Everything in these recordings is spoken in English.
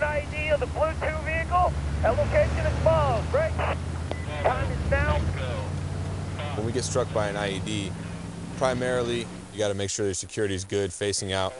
an IED on the blue 2 vehicle. At location as follows. Break. Time is now. When we get struck by an IED, primarily you got to make sure your security is good facing out.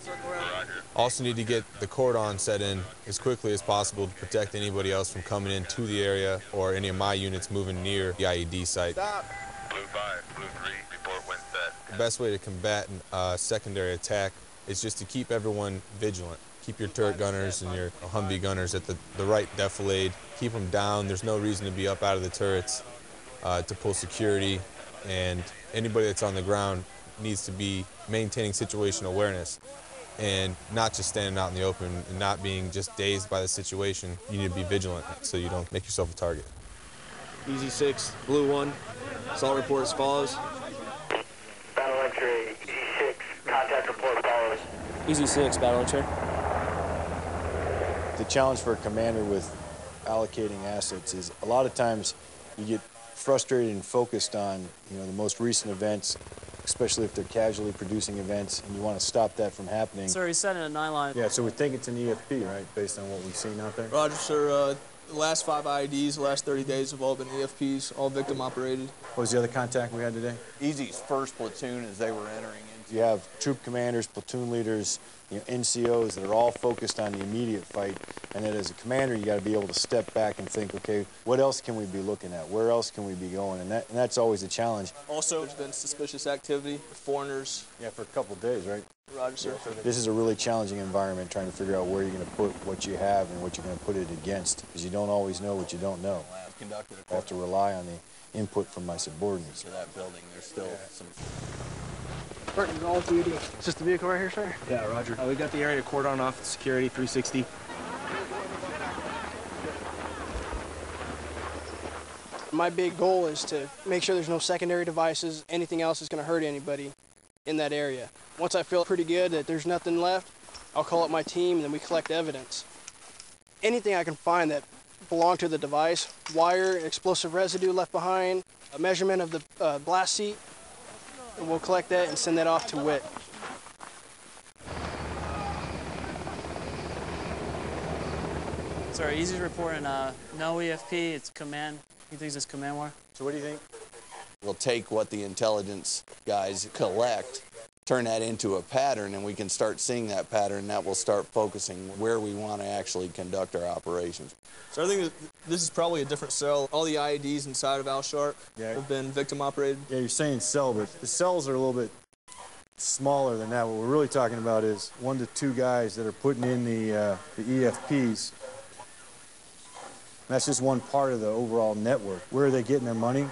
Circle around. Also need to get the cordon set in as quickly as possible to protect anybody else from coming into the area or any of my units moving near the IED site. Stop. Blue 5, Blue 3, report when set. The best way to combat a secondary attack is just to keep everyone vigilant. Keep your turret gunners and your Humvee gunners at the right defilade. Keep them down. There's no reason to be up out of the turrets to pull security. And anybody that's on the ground needs to be maintaining situational awareness and not just standing out in the open and not being just dazed by the situation. You need to be vigilant so you don't make yourself a target. Easy 6, Blue 1. Assault report as follows. Battle entry, E6, contact report follows. Easy 6, battle entry. The challenge for a commander with allocating assets is a lot of times you get frustrated and focused on, the most recent events, especially if they're casually producing events, and you want to stop that from happening. Sir, he's setting a 9-line. Yeah, so we think it's an EFP, right, based on what we've seen out there? Roger, sir. The last 5 IEDs, the last 30 days have all been EFPs, all victim operated. What was the other contact we had today? Easy's first platoon as they were entering into. You have troop commanders, platoon leaders, NCOs that are all focused on the immediate fight, and then as a commander, you got to be able to step back and think, okay, what else can we be looking at? Where else can we be going? And that's always a challenge. Also, there's been suspicious activity, foreigners. Yeah, for a couple of days, right? Roger, sir. This is a really challenging environment, trying to figure out where you're going to put what you have and what you're going to put it against, because you don't always know what you don't know. I have to rely on the input from my subordinates. To that building, there's still some. Burton's all duty. Is this the vehicle right here, sir? Yeah, Roger. We got the area cordon off, security 360. My big goal is to make sure there's no secondary devices, anything else that's going to hurt anybody in that area. Once I feel pretty good that there's nothing left, I'll call up my team and then we collect evidence. Anything I can find that belonged to the device, wire, explosive residue left behind, a measurement of the blast seat, and we'll collect that and send that off to WIT. Sorry, Easy's reporting no EFP, it's command. He thinks it's command war. So what do you think? We'll take what the intelligence guys collect, turn that into a pattern, and we can start seeing that pattern. That will start focusing where we want to actually conduct our operations. So I think that this is probably a different cell. All the IEDs inside of Al Sharp have been victim operated. Yeah, you're saying cell, but the cells are a little bit smaller than that. What we're really talking about is 1 to 2 guys that are putting in the EFPs. That's just one part of the overall network. Where are they getting their money?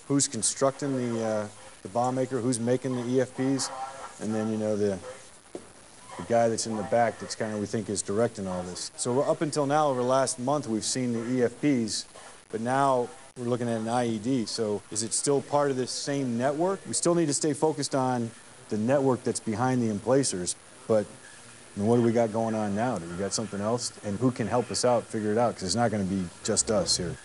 Who's constructing the bomb maker? Who's making the EFPs? And then, the guy that's in the back that's kind of, we think, is directing all this. So up until now, over the last month, we've seen the EFPs, but now we're looking at an IED. So is it still part of this same network? We still need to stay focused on the network that's behind the emplacers, but what do we got going on now? Do we got something else? And who can help us out, figure it out? Because it's not going to be just us here.